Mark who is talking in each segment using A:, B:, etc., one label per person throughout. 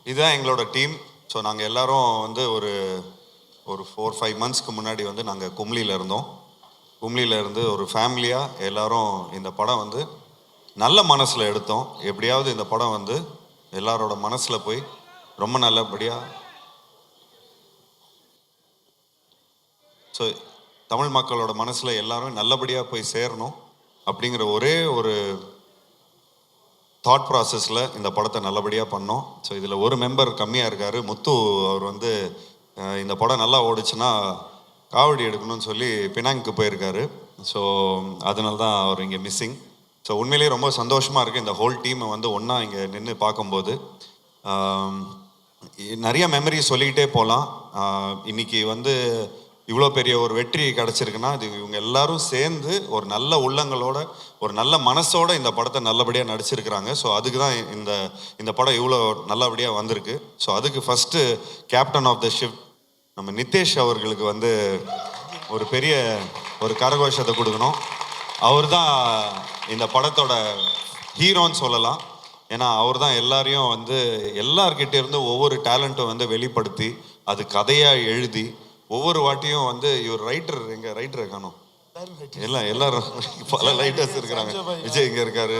A: இதுதான் எங்களோட team. So நாங்கள் எல்லாரும் வந்து ஒரு ஒரு 4-5 மந்த்ஸ்க்கு முன்னாடி வந்து நாங்கள் கும்ளியில் இருந்தோம். கும்ளியில் இருந்து ஒரு ஃபேமிலியாக எல்லாரும் இந்த படம் வந்து நல்ல மனசில் எடுத்தோம். எப்படியாவது இந்த படம் வந்து எல்லாரோட மனசில் போய் ரொம்ப நல்லபடியாக, ஸோ தமிழ் மக்களோட மனசில் எல்லாரும் நல்லபடியாக போய் சேரணும் அப்படிங்கிற ஒரே ஒரு தாட் ப்ராசஸில் இந்த படத்தை நல்லபடியாக பண்ணோம். ஸோ இதில் ஒரு மெம்பர் கம்மியாக இருக்கார், முத்து. அவர் வந்து இந்த படம் நல்லா ஓடிச்சுன்னா காவடி எடுக்கணும்னு சொல்லி பினாங்க்கு போயிருக்காரு. ஸோ அதனால தான் அவர் இங்கே மிஸ்ஸிங். ஸோ உண்மையிலேயே ரொம்ப சந்தோஷமாக இருக்குது இந்த ஹோல் டீமை வந்து ஒன்றா இங்கே நின்று பார்க்கும்போது. நிறைய மெமரி சொல்லிக்கிட்டே போகலாம். இன்றைக்கி வந்து இவ்வளோ பெரிய ஒரு வெற்றி கிடச்சிருக்குன்னா அது இவங்க எல்லாரும் சேர்ந்து ஒரு நல்ல உள்ளங்களோட ஒரு நல்ல மனசோட இந்த படத்தை நல்லபடியாக நடிச்சிருக்கிறாங்க. ஸோ அதுக்கு தான் இந்த படம் இவ்வளோ நல்லபடியாக வந்திருக்கு. ஸோ அதுக்கு first captain of the ship நம்ம நிதேஷ் அவர்களுக்கு வந்து ஒரு பெரிய ஒரு கரகோஷத்தை கொடுக்கணும். அவர் தான் இந்த படத்தோட ஹீரோன்னு சொல்லலாம். ஏன்னா அவர் தான் எல்லாரையும் வந்து எல்லார்கிட்ட இருந்து ஒவ்வொரு டேலண்ட்டும் வந்து வெளிப்படுத்தி அது கதையாக எழுதி ஒவ்வொரு வாட்டியும் வந்து இவர் ரைட்டர், எங்கள் ரைட்டரை காணும் எல்லாரும் பல ரைட்டர்ஸ் இருக்கிறாங்க. விஜய் இங்கே இருக்காரு.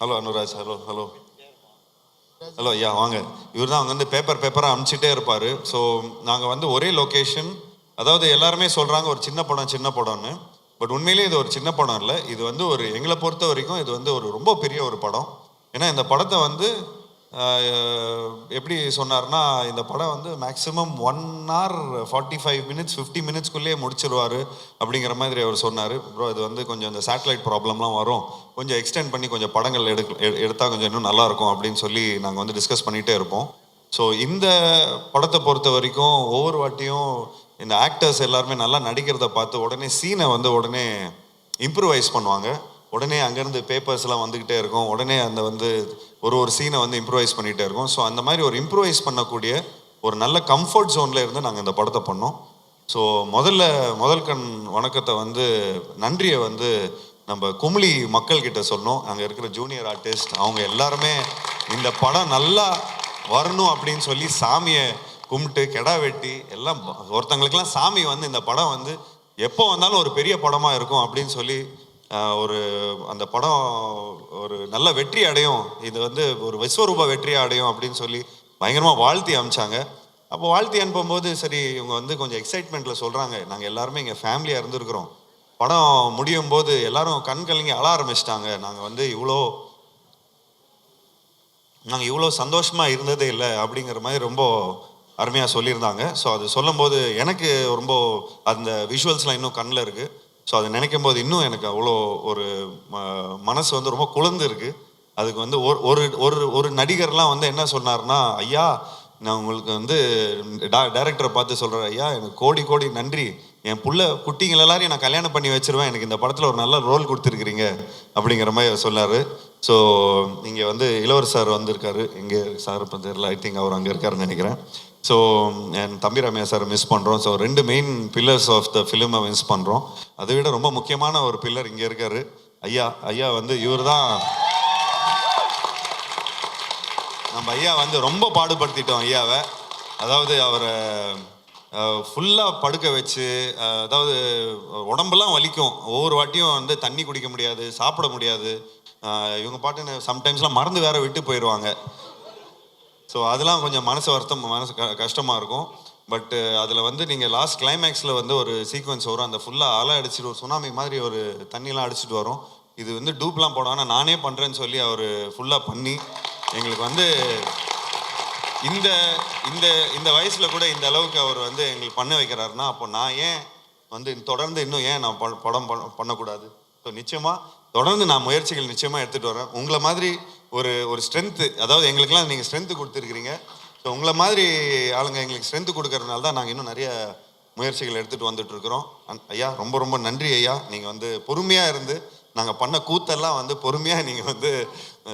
A: Hello Anuraj. Hello hello hello ஐயா வாங்க. இவர் தான் அவங்க வந்து பேப்பராக அனுப்பிச்சிட்டே இருப்பார். ஸோ நாங்கள் வந்து ஒரே லொக்கேஷன், அதாவது எல்லாருமே சொல்கிறாங்க ஒரு சின்ன படம்னு. பட் உண்மையிலேயே இது ஒரு சின்ன படம் இல்லை. இது வந்து ஒரு எங்களை பொறுத்த வரைக்கும் இது வந்து ஒரு ரொம்ப பெரிய ஒரு படம். ஏன்னா இந்த படத்தை வந்து எப்படி சொன்னார்னா, இந்த படம் வந்து மேக்ஸிமம் 1 hour 45 minutes 50 minutesக்குள்ளேயே முடிச்சிருவார் அப்படிங்கிற மாதிரி அவர் சொன்னார். ப்ரோ இது வந்து கொஞ்சம் இந்த சேட்டலைட் ப்ராப்ளம்லாம் வரும், கொஞ்சம் எக்ஸ்டெண்ட் பண்ணி கொஞ்சம் படங்கள் எடுத்தால் கொஞ்சம் இன்னும் நல்லாயிருக்கும் அப்படின்னு சொல்லி நாங்கள் வந்து டிஸ்கஸ் பண்ணிகிட்டே இருப்போம். ஸோ இந்த படத்தை பொறுத்த வரைக்கும் ஒவ்வொரு வாட்டியும் இந்த ஆக்டர்ஸ் எல்லாருமே நல்லா நடிக்கிறத பார்த்து உடனே சீனை வந்து உடனே இம்ப்ரூவைஸ் பண்ணுவாங்க. உடனே அங்கேருந்து பேப்பர்ஸ்லாம் வந்துக்கிட்டே இருக்கும். உடனே அந்த வந்து ஒரு சீனை வந்து இம்ப்ரூவைஸ் பண்ணிகிட்டே இருக்கும். ஸோ அந்த மாதிரி ஒரு இம்ப்ரூவைஸ் பண்ணக்கூடிய ஒரு நல்ல கம்ஃபர்ட் ஜோனில் இருந்து நாங்கள் இந்த படத்தை பண்ணோம். ஸோ முதல் கண் வணக்கத்தை வந்து நன்றியை வந்து நம்ம கும்ளி மக்கள்கிட்ட சொன்னோம். அங்கே இருக்கிற ஜூனியர் ஆர்டிஸ்ட் அவங்க எல்லாருமே இந்த படம் நல்லா வரணும் அப்படின்னு சொல்லி சாமியை கும்பிட்டு கெடா வெட்டி எல்லாம் ஒருத்தங்களுக்கெல்லாம் சாமி வந்து இந்த படம் வந்து எப்போ வந்தாலும் ஒரு பெரிய படமாக இருக்கும் அப்படின்னு சொல்லி ஒரு அந்த படம் ஒரு நல்ல வெற்றி அடையும், இது வந்து ஒரு விஸ்வரூப வெற்றி அடையும் அப்படின்னு சொல்லி பயங்கரமாக வாழ்த்தி அனுப்பிச்சாங்க. அப்போ வாழ்த்தி அனுப்பும்போது சரி இவங்க வந்து கொஞ்சம் எக்ஸைட்மெண்ட்டில் சொல்கிறாங்க, நாங்கள் எல்லாருமே இங்கே ஃபேமிலியாக இருந்திருக்கிறோம், படம் முடியும் போது எல்லாரும் கண் கலங்கி அழ ஆரம்பிச்சிட்டாங்க, நாங்கள் வந்து இவ்வளோ சந்தோஷமாக இருந்ததே இல்லை அப்படிங்கிற மாதிரி ரொம்ப அருமையாக சொல்லியிருந்தாங்க. ஸோ அது சொல்லும்போது எனக்கு ரொம்ப அந்த விஷுவல்ஸ்லாம் இன்னும் கண்ணில் இருக்குது. ஸோ அதை நினைக்கும் போது இன்னும் எனக்கு அவ்வளோ ஒரு மனசு வந்து ரொம்ப குளிர்ந்து இருக்குது. அதுக்கு வந்து ஒரு நடிகர்லாம் வந்து என்ன சொன்னார்னா, ஐயா நான் உங்களுக்கு வந்து டைரக்டரை பார்த்து சொல்கிறேன், ஐயா எனக்கு கோடி நன்றி, என் புள்ள குட்டிங்கள் எல்லாரையும் நான் கல்யாணம் பண்ணி வச்சிருவேன், எனக்கு இந்த படத்தில் ஒரு நல்ல ரோல் கொடுத்துருக்குறீங்க அப்படிங்கிற மாதிரி சொன்னார். ஸோ இங்கே வந்து இளவர் சார் வந்திருக்காரு, இங்கே சார் இப்போ தெரியல, ஐ திங்க் அவர் அங்கே இருக்காருன்னு நினைக்கிறேன். ஸோ என் தம்பி ரம்யா சார் மிஸ் பண்ணுறோம். So 2 main pillars of the ஃபிலிமை மிஸ் பண்ணுறோம். அதை விட ரொம்ப முக்கியமான ஒரு பில்லர் இங்கே இருக்காரு ஐயா வந்து இவர் தான் நம்ம ஐயா வந்து ரொம்ப பாடுபடுத்திட்டோம் ஐயாவை. அதாவது அவரை ஃபுல்லாக படுக்க வச்சு, அதாவது உடம்பெல்லாம் வலிக்கும், ஒவ்வொரு வாட்டியும் வந்து தண்ணி குடிக்க முடியாது, சாப்பிட முடியாது, இவங்க பாட்டுன்னு சம்டைம்ஸ்லாம் மறந்து வேற விட்டு போயிடுவாங்க. ஸோ அதெல்லாம் கொஞ்சம் மனசு கஷ்டமாக இருக்கும். பட்டு அதில் வந்து நீங்கள் லாஸ்ட் கிளைமேக்ஸில் வந்து ஒரு சீக்வன்ஸ் வரும், அந்த ஃபுல்லாக அலை அடிச்சுட்டு ஒரு சுனாமி மாதிரி ஒரு தண்ணியெலாம் அடிச்சுட்டு வரும். இது வந்து டூப்லாம் போடாமல் நானே பண்ணுறேன்னு சொல்லி அவர் ஃபுல்லாக பண்ணி எங்களுக்கு வந்து இந்த இந்த இந்த வயசில் கூட இந்த அளவுக்கு அவர் வந்து எங்களுக்கு பண்ண வைக்கிறாருன்னா, அப்போ நான் ஏன் வந்து தொடர்ந்து இன்னும் ஏன் நான் படம் பண்ணக்கூடாது? ஸோ நிச்சயமாக தொடர்ந்து நான் முயற்சிகள் நிச்சயமாக எடுத்துகிட்டு வரேன். உங்களை மாதிரி ஒரு ஸ்ட்ரென்த்து, அதாவது எங்களுக்கெல்லாம் நீங்கள் ஸ்ட்ரென்த்து கொடுத்துருக்குறீங்க. ஸோ உங்களை மாதிரி ஆளுங்க எங்களுக்கு ஸ்ட்ரென்த்து கொடுக்கறதுனால தான் நாங்கள் இன்னும் நிறைய முயற்சிகள் எடுத்துகிட்டு வந்துட்டுருக்குறோம். ஐயா ரொம்ப நன்றி ஐயா. நீங்கள் வந்து பொறுமையாக இருந்து நாங்கள் பண்ண கூத்தெல்லாம் வந்து பொறுமையாக நீங்கள் வந்து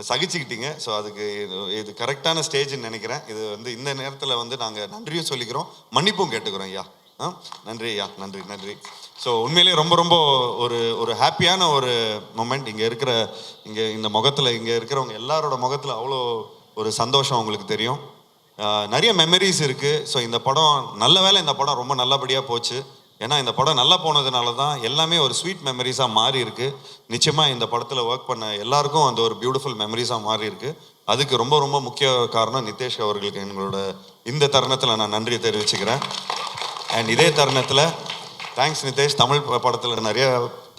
A: சகிச்சுக்கிட்டீங்க. ஸோ அதுக்கு இது கரெக்டான ஸ்டேஜ்னு நினைக்கிறேன். இது வந்து இந்த நேரத்தில் வந்து நாங்கள் நன்றியும் சொல்லிக்கிறோம், மன்னிப்பும் கேட்டுக்கிறோம் ஐயா. நன்றி ஐயா, நன்றி. ஸோ உண்மையிலேயே ரொம்ப ஒரு ஹாப்பியான ஒரு மொமெண்ட். இங்கே இந்த முகத்தில் இங்கே இருக்கிறவங்க எல்லாரோட முகத்தில் அவ்வளோ ஒரு சந்தோஷம் உங்களுக்கு தெரியும். நிறைய மெமரிஸ் இருக்குது. ஸோ இந்த படம் நல்ல வேளை இந்த படம் ரொம்ப நல்லபடியாக போச்சு. ஏன்னா இந்த படம் நல்லா போனதுனால தான் எல்லாமே ஒரு ஸ்வீட் மெமரிஸாக மாறி இருக்கு. நிச்சயமாக இந்த படத்தில் ஒர்க் பண்ண எல்லாருக்கும் அந்த ஒரு பியூட்டிஃபுல் மெமரிஸாக மாறி இருக்கு. அதுக்கு ரொம்ப ரொம்ப முக்கிய காரணம் நிதேஷ் அவர்களுக்கு எங்களோட இந்த தருணத்தில் நான் நன்றி தெரிவிச்சுக்கிறேன். அண்ட் இதே தருணத்தில் தேங்க்ஸ் நிதேஷ். தமிழ் படத்தில் நிறைய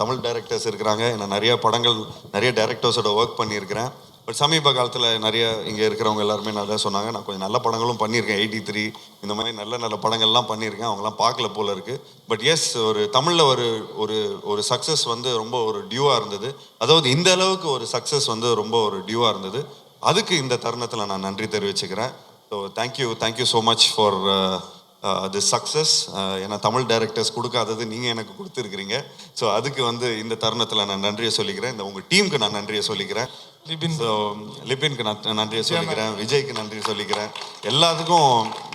A: தமிழ் டைரக்டர்ஸ் இருக்கிறாங்க. நான் நிறைய படங்கள் நிறைய டைரக்டர்ஸோட ஒர்க் பண்ணியிருக்கிறேன். பட் சமீப காலத்தில் நிறைய இங்கே இருக்கிறவங்க எல்லாருமே நல்லா சொன்னாங்க. நான் கொஞ்சம் நல்ல படங்களும் பண்ணியிருக்கேன். 83 இந்த மாதிரி நல்ல நல்ல படங்கள்லாம் பண்ணியிருக்கேன். அவங்களாம் பார்க்கல போல இருக்குது. பட் எஸ், ஒரு தமிழில் ஒரு ஒரு ஒரு சக்ஸஸ் வந்து ரொம்ப ஒரு டியூவாக இருந்தது. அதாவது இந்த அளவுக்கு ஒரு சக்ஸஸ் வந்து ரொம்ப ஒரு டியூவாக இருந்தது. அதுக்கு இந்த தருணத்தில் நான் நன்றி தெரிவிச்சுக்கிறேன். So thank you so much for the success. ஏன்னா தமிழ் டைரக்டர்ஸ் கொடுக்காதது நீங்கள் எனக்கு கொடுத்துருக்கிறீங்க. ஸோ அதுக்கு வந்து இந்த தருணத்தில் நான் நன்றியை சொல்லிக்கிறேன். இந்த உங்கள் டீமுக்கு நான் நன்றியை சொல்லிக்கிறேன். லிபினுக்கு நான் நன்றியை சொல்லிக்கிறேன். விஜய்க்கு நன்றி சொல்லிக்கிறேன். எல்லாத்துக்கும்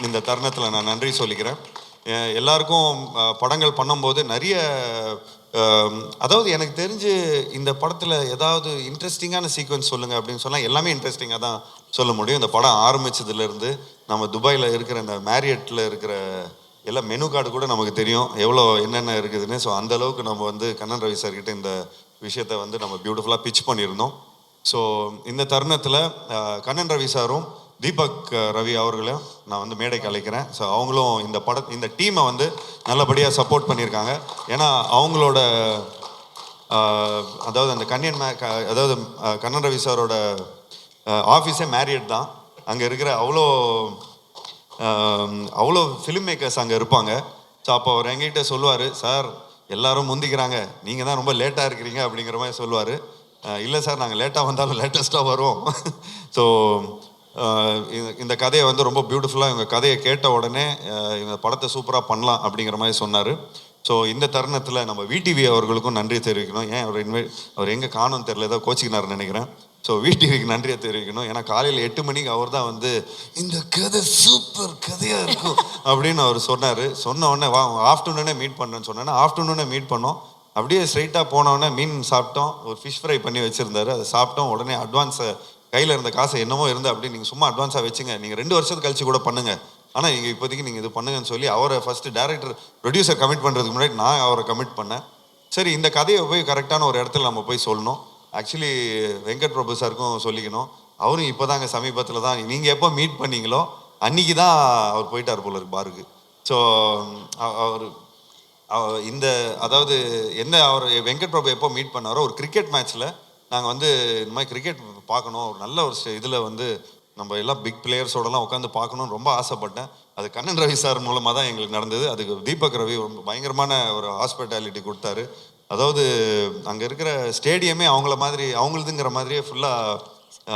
A: இந்த தருணத்தில் நான் நன்றி சொல்லிக்கிறேன். எல்லாருக்கும் படங்கள் பண்ணும்போது நிறைய அதாவது எனக்கு தெரிஞ்சு இந்த படத்தில் ஏதாவது இன்ட்ரெஸ்டிங்கான சீக்வன்ஸ் சொல்லுங்கள் அப்படின்னு சொன்னால் எல்லாமே இன்ட்ரெஸ்டிங்காக தான் சொல்ல முடியும். இந்த படம் ஆரம்பித்ததுலேருந்து நம்ம துபாயில் இருக்கிற இந்த மேரியட்டில் இருக்கிற எல்லா மெனு கார்டு கூட நமக்கு தெரியும் எவ்வளோ என்னென்ன இருக்குதுன்னு. ஸோ அந்தளவுக்கு நம்ம வந்து கண்ணன் ரவி சார்கிட்ட இந்த விஷயத்தை வந்து நம்ம பியூட்டிஃபுல்லாக பிச் பண்ணியிருந்தோம். ஸோ இந்த தருணத்தில் கண்ணன் ரவி சாரும் தீபக் ரவி அவர்களையும் நான் வந்து மேடைக்கு அழைக்கிறேன். ஸோ அவங்களும் இந்த டீமை வந்து நல்லபடியாக சப்போர்ட் பண்ணியிருக்காங்க. ஏன்னா அவங்களோட அதாவது அந்த அதாவது கண்ணன் ரவி சாரோட ஆஃபீஸே மேரியட் தான். அங்கே இருக்கிற அவ்வளோ ஃபிலிம் மேக்கர்ஸ் அங்கே இருப்பாங்க. ஸோ அப்போ அவர் எங்ககிட்ட சொல்லுவார், சார் எல்லாரும் முந்திக்கிறாங்க, நீங்கள் தான் ரொம்ப லேட்டாக இருக்கிறீங்க அப்படிங்கிற மாதிரி சொல்லுவார். இல்லை சார், நாங்கள் லேட்டாக வந்தாலும் லேட்டஸ்ட்டாக வரும். ஸோ இந்த கதையை வந்து ரொம்ப பியூட்டிஃபுல்லாக இவங்க கதையை கேட்ட உடனே இந்த படத்தை சூப்பராக பண்ணலாம் அப்படிங்கிற மாதிரி சொன்னார். ஸோ இந்த தருணத்தில் நம்ம விடிவி அவர்களுக்கும் நன்றி தெரிவிக்கணும். ஏன் அவர் எங்கே காணும்னு தெரியல, ஏதோ கோச்சிக்கினார்னு நினைக்கிறேன். ஸோ விடிவிக்கு நன்றியை தெரிவிக்கணும். ஏன்னா காலையில் 8 மணிக்கு அவர் தான் வந்து இந்த கதை சூப்பர் கதையாக இருக்கும் அப்படின்னு அவர் சொன்ன உடனே ஆஃப்டர்நூனே மீட் பண்ணுறேன்னு சொன்னேன்னா ஆஃப்டர்நூனே மீட் பண்ணோம். அப்படியே ஸ்ட்ரைட்டாக போனோடனே மீன் சாப்பிட்டோம். ஒரு ஃபிஷ் ஃப்ரை பண்ணி வச்சுருந்தாரு, அதை சாப்பிட்டோம். உடனே அட்வான்ஸை கையில் இருந்த காசை என்னமோ இருந்து அப்படி நீங்கள் சும்மா அட்வான்ஸாக வச்சுங்க, நீங்கள் 2 வருஷத்துக்கு கழிச்சு கூட பண்ணுங்கள், ஆனால் நீங்கள் இப்போதைக்கு நீங்கள் இது பண்ணுங்கன்னு சொல்லி அவரை ஃபஸ்ட்டு டைரக்டர் ப்ரொடியூசர் கமிட் பண்ணுறதுக்கு முன்னாடி நான் அவரை கமிட் பண்ணேன். சரி, இந்த கதையை போய் கரெக்டான ஒரு இடத்துல நம்ம போய் சொல்லணும். ஆக்சுவலி வெங்கட் பிரபு சாருக்கும் சொல்லிக்கணும். அவரும் இப்போ தாங்க சமீபத்தில் தான் நீங்கள் எப்போ மீட் பண்ணீங்களோ அன்றைக்கி தான் அவர் போயிட்டார் போல இருக்கு பாருக்கு. ஸோ இந்த அதாவது என்ன அவர் வெங்கட் பிரபு எப்போ மீட் பண்ணாரோ ஒரு கிரிக்கெட் மேட்ச்சில் நாங்கள் வந்து இந்த மாதிரி கிரிக்கெட் பார்க்கணும், ஒரு நல்ல ஒரு இதில் வந்து நம்ம எல்லாம் பிக் பிளேயர்ஸோடலாம் உட்காந்து பார்க்கணுன்னு ரொம்ப ஆசைப்பட்டேன். அது கண்ணன் ரவி சார் மூலமாக தான் எங்களுக்கு நடந்தது. அதுக்கு தீபக் ரவி ரொம்ப பயங்கரமான ஒரு ஹாஸ்பிட்டாலிட்டி கொடுத்தாரு. அதாவது அங்கே இருக்கிற ஸ்டேடியமே அவங்களதுங்கிற மாதிரியே ஃபுல்லாக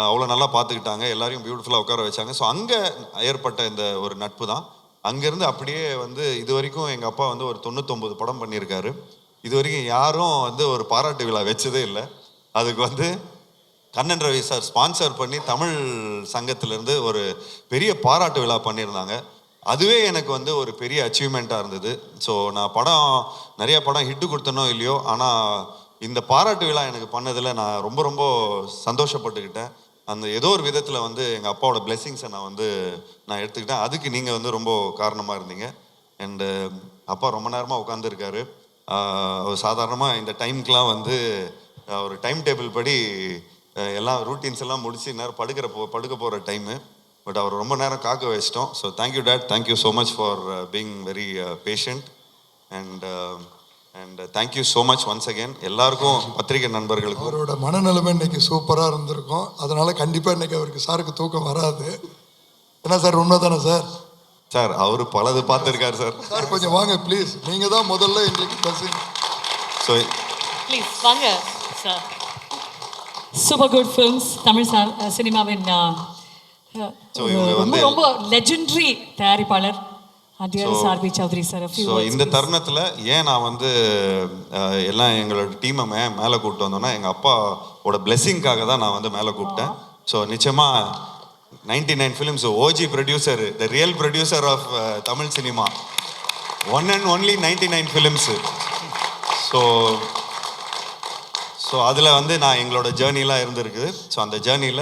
A: அவ்வளோ நல்லா பார்த்துக்கிட்டாங்க. எல்லாரையும் பியூட்டிஃபுல்லாக உட்கார வச்சாங்க. ஸோ அங்கே ஏற்பட்ட இந்த ஒரு நட்பு தான். அங்கேருந்து அப்படியே வந்து இது வரைக்கும் எங்கள் அப்பா வந்து ஒரு 99 படம் பண்ணியிருக்காரு. இது வரைக்கும் யாரும் வந்து ஒரு பாராட்டு விழா வச்சதே இல்லை. அதுக்கு வந்து கண்ணன் ரவி சார் ஸ்பான்சர் பண்ணி தமிழ் சங்கத்திலேருந்து ஒரு பெரிய பாராட்டு விழா பண்ணியிருந்தாங்க. அதுவே எனக்கு வந்து ஒரு பெரிய அச்சீவ்மெண்ட்டாக இருந்தது. ஸோ நான் நிறைய படம் ஹிட்டு கொடுத்தனோ இல்லையோ, ஆனால் இந்த பாராட்டு விழா எனக்கு பண்ணதில் நான் ரொம்ப ரொம்ப சந்தோஷப்பட்டுக்கிட்டேன். அந்த ஏதோ ஒரு விதத்தில் வந்து எங்கள் அப்பாவோட பிளெஸ்ஸிங்ஸை நான் எடுத்துக்கிட்டேன். அதுக்கு நீங்கள் வந்து ரொம்ப காரணமாக இருந்தீங்க. அண்டு அப்பா ரொம்ப நேரமாக உட்காந்துருக்காரு. அவர் சாதாரணமாக இந்த டைமுக்கெலாம் வந்து ஒரு டைம் டேபிள் படி எல்லாம் ரூட்டீன்ஸ் எல்லாம் முடிச்சு நேரம் படுக்க போகிற டைமு. பட் அவர் ரொம்ப நேரம் காக்க வச்சிட்டோம். So thank you date, thank you so much for being very patient. And thank you so much once again எல்லாருக்கும், பத்திரிகை நண்பர்களுக்கும்.
B: அவரோட மனநிலைமை இன்னைக்கு சூப்பராக இருந்திருக்கும். அதனால கண்டிப்பாக இன்னைக்கு அவருக்கு சாருக்கு தூக்கம் வராது. என்ன சார், உண்மை தானே சார்?
A: சார் அவர் பலது பார்த்துருக்காரு சார்.
B: சார் கொஞ்சம் வாங்க ப்ளீஸ், நீங்கள் தான் முதல்ல எங்களுக்கு.
C: ஸோ ப்ளீஸ் வாங்க sir. Super good films Tamil சினிமாவின் ரொம்ப ரொம்ப லெஜெண்டரி தயாரிப்பாளர் ஆர்பி சௌத்ரி சார்.
A: ஸோ இந்த தருணத்தில் ஏன் நான் வந்து எல்லாம் எங்களோட டீமை மேலே கூப்பிட்டு வந்தோன்னா எங்கள் அப்பாவோட பிளெஸ்ஸிங்காக தான் நான் வந்து மேலே கூப்பிட்டேன். ஸோ நிச்சயமாக 99 films OG producer, the real producer of Tamil cinema, one and only 99 films. So அதில் வந்து நான் எங்களோட ஜேர்னிலாம் இருந்திருக்குது. ஸோ அந்த ஜேர்னியில்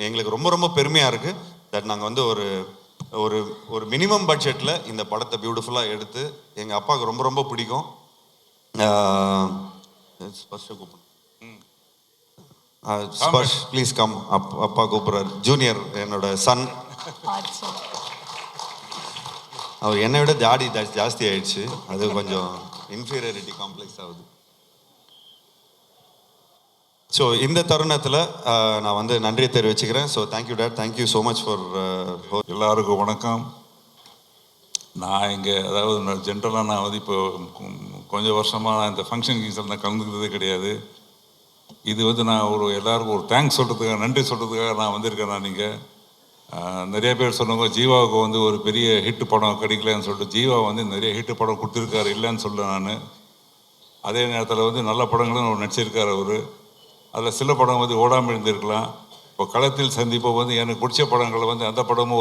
A: எங்களுக்கு ரொம்ப ரொம்ப பெருமையாக இருக்குது. தட் நாங்கள் வந்து ஒரு ஒரு ஒரு மினிமம் பட்ஜெட்டில் இந்த படத்தை பியூட்டிஃபுல்லாக எடுத்து எங்கள் அப்பாவுக்கு ரொம்ப ரொம்ப பிடிக்கும். Sparsh please come. அப்பா கூப்பிட்றாரு. ஜூனியர் என்னோட சன்.
C: ஆச்சா.
A: அவர் என்னை விட ஜாடி ஜாஸ்தி ஆயிடுச்சு. அது கொஞ்சம் இன்ஃபீரியாரிட்டி காம்ப்ளெக்ஸ் ஆகுது. ஸோ இந்த தருணத்தில் நான் வந்து நன்றியை தெரிவிச்சுக்கிறேன். So thank you date, thank you so much for.
D: எல்லாருக்கும் வணக்கம். நான் இங்கே அதாவது ஜென்ரலாக நான் வந்து இப்போ கொஞ்சம் வருஷமாக நான் இந்த ஃபங்க்ஷன் கிங்ஸில் நான் கலந்துக்கிறதே கிடையாது. இது வந்து நான் எல்லாருக்கும் ஒரு தேங்க்ஸ் சொல்கிறதுக்காக, நன்றி சொல்கிறதுக்காக நான் வந்திருக்கேன். நான் நீங்கள் நிறைய பேர் சொன்னவங்க ஜீவாவுக்கு வந்து ஒரு பெரிய ஹிட்டு படம் கிடைக்கலன்னு சொல்லிட்டு, ஜீவா வந்து நிறைய ஹிட்டு படம் கொடுத்துருக்காரு, இல்லைன்னு சொல்ல நான். அதே நேரத்தில் வந்து நல்ல படங்களும் அவர் நடிச்சிருக்கார் அவர். அதில் சில படம் வந்து ஓடாமல் இருந்திருக்கலாம். இப்போ களத்தில் சந்திப்போ வந்து எனக்கு பிடிச்ச படங்கள் வந்து அந்த படமும்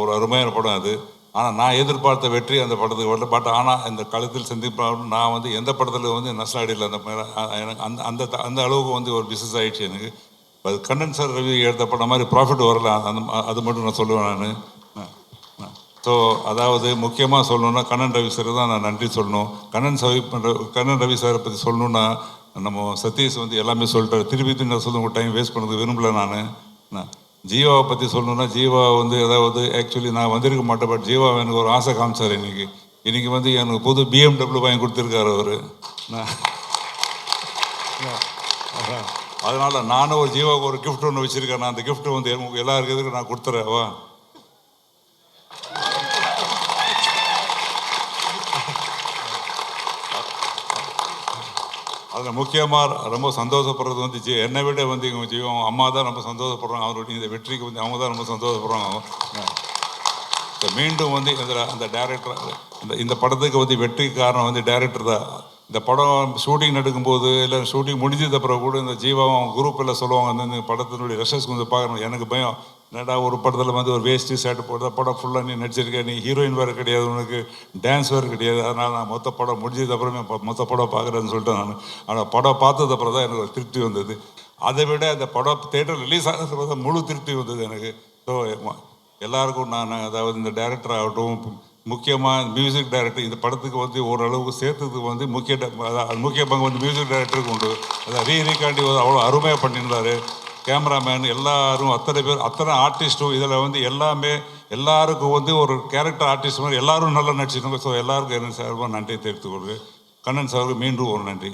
D: ஒரு அருமையான படம் அது. ஆனால் நான் எதிர்பார்த்த வெற்றி அந்த படத்துக்கு வரல. பட் ஆனால் இந்த களத்தில் சந்திப்பாக நான் வந்து எந்த படத்தில் வந்து நஷ்டாடியில் எனக்கு அந்த அந்த அளவுக்கு வந்து ஒரு பிஸ்னஸ் ஆகிடுச்சு எனக்கு. அது கண்ணன் சார் ரவி எடுத்த படம் மாதிரி ப்ராஃபிட் வரல, அது மட்டும் நான் சொல்லுவேன் நான். ஸோ அதாவது முக்கியமாக சொல்லணுன்னா கண்ணன் ரவி சார் தான் நான் நன்றி சொல்லணும். கண்ணன் ரவி சாரை பற்றி சொல்லணுன்னா நம்ம சதீஷ் வந்து எல்லாமே சொல்லிட்டாரு. திருப்பி நான் சொல்ல டைம் வேஸ்ட் பண்ணது விரும்பலை நான். ஜீவாவை பற்றி சொல்லணுன்னா, ஜீவா வந்து அதாவது ஆக்சுவலி நான் வந்திருக்க மாட்டேன். பட் ஜீவா எனக்கு ஒரு ஆசை காமிச்சார். இன்னைக்கு வந்து எனக்கு புது BMW வாங்கி கொடுத்துருக்காரு அவர். அதனால் நானும் ஒரு ஜீவாவுக்கு ஒரு கிஃப்ட் ஒன்று வச்சுருக்கேன். நான் அந்த கிஃப்ட் வந்து எல்லாருக்கும் நான் கொடுத்துறேவா. அதில் முக்கியமாக ரொம்ப சந்தோஷப்படுறது வந்து என்னை விட வந்து இவங்க ஜீவம் அம்மா தான் ரொம்ப சந்தோஷப்படுறாங்க. அவருடைய இந்த வெற்றிக்கு வந்து அவங்க தான் ரொம்ப சந்தோஷப்படுறாங்க. மீண்டும் வந்து இதில் அந்த டைரக்டர் இந்த படத்துக்கு வந்து வெற்றி காரணம் வந்து டைரக்டர் தான். இந்த படம் ஷூட்டிங் நடக்கும்போது இல்லை ஷூட்டிங் முடிஞ்சது அப்புறம் கூட இந்த ஜீவாவும் குரூப்பில் சொல்லுவாங்க, வந்து இந்த படத்தினுடைய ரெஷஸ் கொஞ்சம் பார்க்கணும். எனக்கு பயம், என்னடா ஒரு படத்தில் வந்து ஒரு வேஸ்ட்டு ஷர்ட் போட்டு படம் ஃபுல்லாக நீ நடிச்சிருக்க, நீ ஹீரோயின் வேறு கிடையாது, உனக்கு டான்ஸ் வேறு கிடையாது. அதனால் நான் மொத்த படம் முடிஞ்சது அப்புறமே மொத்த படம் பார்க்குறேன்னு சொல்லிட்டு நான். ஆனால் படம் பார்த்தது அப்புறம் தான் எனக்கு ஒரு திருப்தி வந்தது. அதை விட அந்த படம் தேட்டர் ரிலீஸ் ஆகிறதுக்கு தான் முழு திருப்தி வந்தது எனக்கு. ஸோ எல்லாருக்கும் நான் அதாவது இந்த டைரக்டர் ஆகட்டும், முக்கியமாக மியூசிக் டைரக்டர் இந்த படத்துக்கு வந்து ஓரளவுக்கு சேர்த்ததுக்கு வந்து முக்கிய பங்கு வந்து மியூசிக் டைரக்டருக்கு உண்டு. அதை ரீகாண்டி அவ்வளோ அருமையாக பண்ணியிருந்தார். கேமராமேன் எல்லாரும் அத்தனை பேர், அத்தனை ஆர்டிஸ்ட்டும் இதில் வந்து எல்லாருக்கும் வந்து ஒரு கேரக்டர் ஆர்டிஸ்ட் மாதிரி எல்லாரும் நல்லா நடிச்சிருக்காங்க. ஸோ எல்லாருக்கும் என்ன சார்பாக நன்றி தெரிவித்துக் கொள்கிறேன். கண்ணன் சாருக்கு மீண்டும் ஒரு நன்றி.